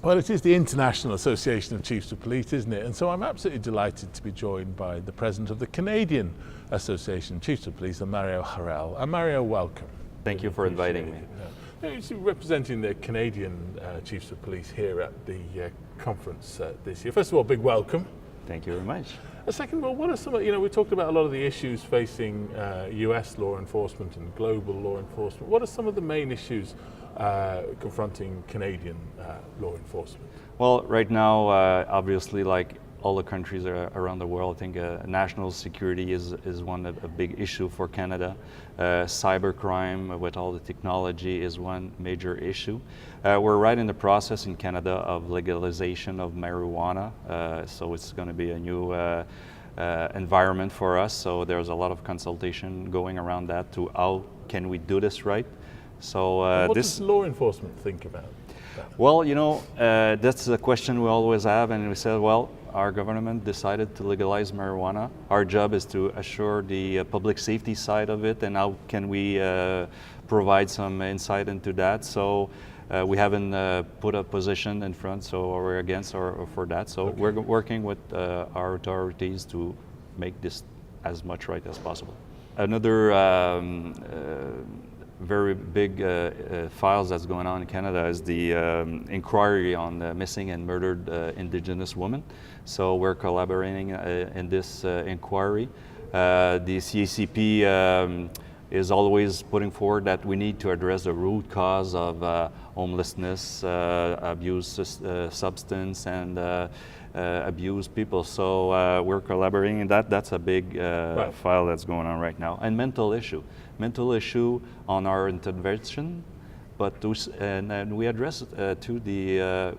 Well, it is the International Association of Chiefs of Police, isn't it? And so I'm absolutely delighted to be joined by the president of the Canadian Association of Chiefs of Police, Mario Harel. And Mario, welcome. Thank you for inviting me. You're representing the Canadian Chiefs of Police here at the conference this year. First of all, big welcome. Thank you very much. Second of all, what are some of, we talked about a lot of the issues facing US law enforcement and global law enforcement. What are some of the main issues confronting Canadian law enforcement? Well, right now, obviously, like all the countries around the world, I think national security is one a big issue for Canada. Cybercrime with all the technology is one major issue. We're right in the process in Canada of legalization of marijuana, so it's going to be a new environment for us. So there's a lot of consultation going around that to how can we do this right. So what does law enforcement think about that? Well, that's a question we always have, and we said, well, our government decided to legalize marijuana. Our job is to assure the public safety side of it, and how can we provide some insight into that. So we haven't put a position in front, so we're against or for that. So okay. We're working with our authorities to make this as much right as possible. Another very big files that's going on in Canada is the inquiry on missing and murdered Indigenous women. So we're collaborating in this inquiry. The CACP is always putting forward that we need to address the root cause of homelessness, abuse substance, and abuse people. So we're collaborating in that. That's a big right. file that's going on right now. And mental issue on our intervention, but and we address to the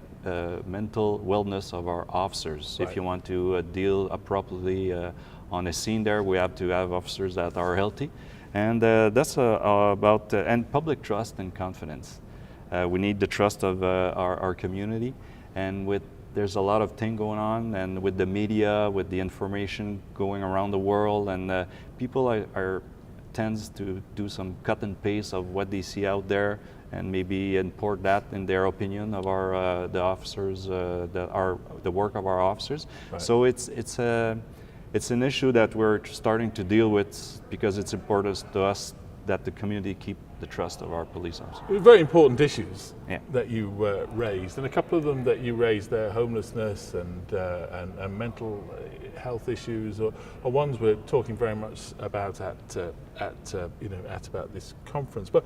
mental wellness of our officers. Right. If you want to deal appropriately on a scene there, we have to have officers that are healthy. And that's about and public trust and confidence. We need the trust of our community, and there's a lot of things going on, and with the media, with the information going around the world, and people tends to do some cut and paste of what they see out there, and maybe import that in their opinion of our the officers, the work of our officers. Right. So it's an issue that we're starting to deal with because it's important to us that the community keep the trust of our police officers. Very important issues that you raised, and a couple of them that you raised there, homelessness and mental health issues, are ones we're talking very much about at about this conference. But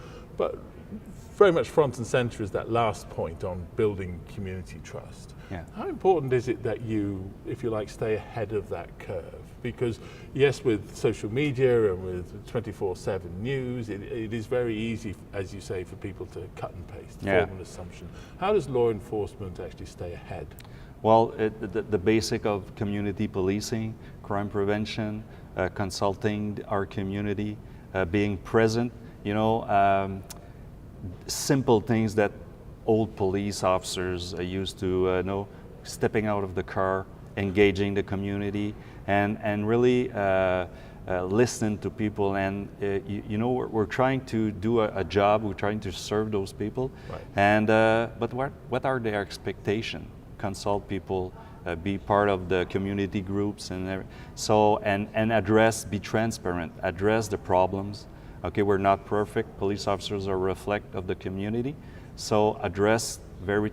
very much front and center is that last point on building community trust. Yeah. How important is it that you, if you like, stay ahead of that curve? Because yes, with social media and with 24/7 news, it is very easy, as you say, for people to cut and paste, form an assumption. How does law enforcement actually stay ahead? Well, the basic of community policing, crime prevention, consulting our community, being present, simple things that old police officers used to know, stepping out of the car, engaging the community, and really listen to people. And we're trying to do a job. We're trying to serve those people. Right. And but what are their expectations? Consult people, be part of the community groups, and be transparent, address the problems. Okay, we're not perfect. Police officers are a reflect of the community, so address very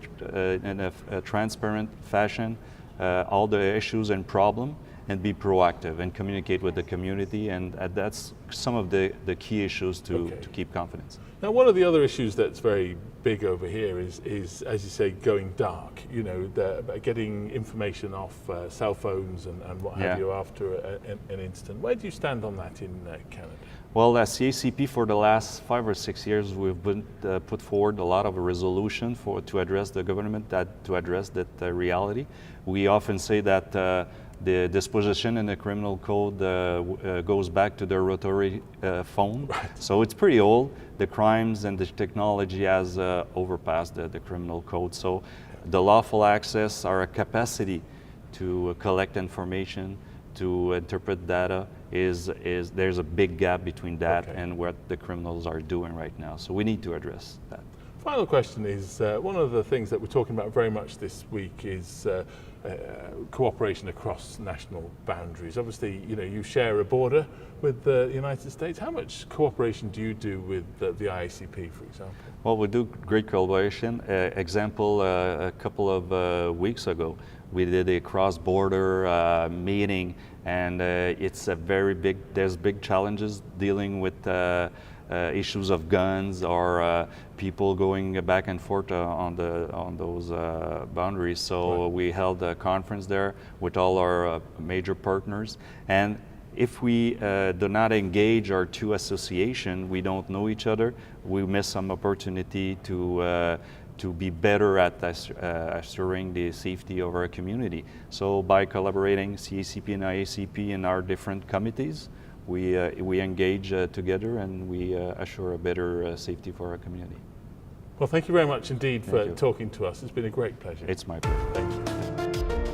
in a transparent fashion all the issues and problem, and be proactive and communicate with the community, and that's some of the key issues to keep confidence. Now, one of the other issues that's very big over here is as you say, going dark. Getting information off cell phones and what have you after an incident. Where do you stand on that in Canada? Well, as CACP, for the last 5 or 6 years, we've been put forward a lot of resolution to address the government to address that reality. We often say that the disposition in the criminal code goes back to the rotary phone. Right. So it's pretty old. The crimes and the technology has overpassed the criminal code. So the lawful access, our capacity to collect information, to interpret data, there's a big gap between that and what the criminals are doing right now. So we need to address that. Final question is, one of the things that we're talking about very much this week is cooperation across national boundaries. Obviously, you share a border with the United States. How much cooperation do you do with the IACP, for example? Well, we do great collaboration. Example, a couple of weeks ago, we did a cross-border meeting, and it's a very big, there's big challenges dealing with issues of guns or people going back and forth on those boundaries. So right. we held a conference there with all our major partners, and if we do not engage our two associations, we don't know each other, we miss some opportunity to be better at assuring the safety of our community. So by collaborating CACP and IACP in our different committees, we engage together and we assure a better safety for our community. Well, thank you very much indeed for talking to us. It's been a great pleasure. It's my pleasure. Thank you.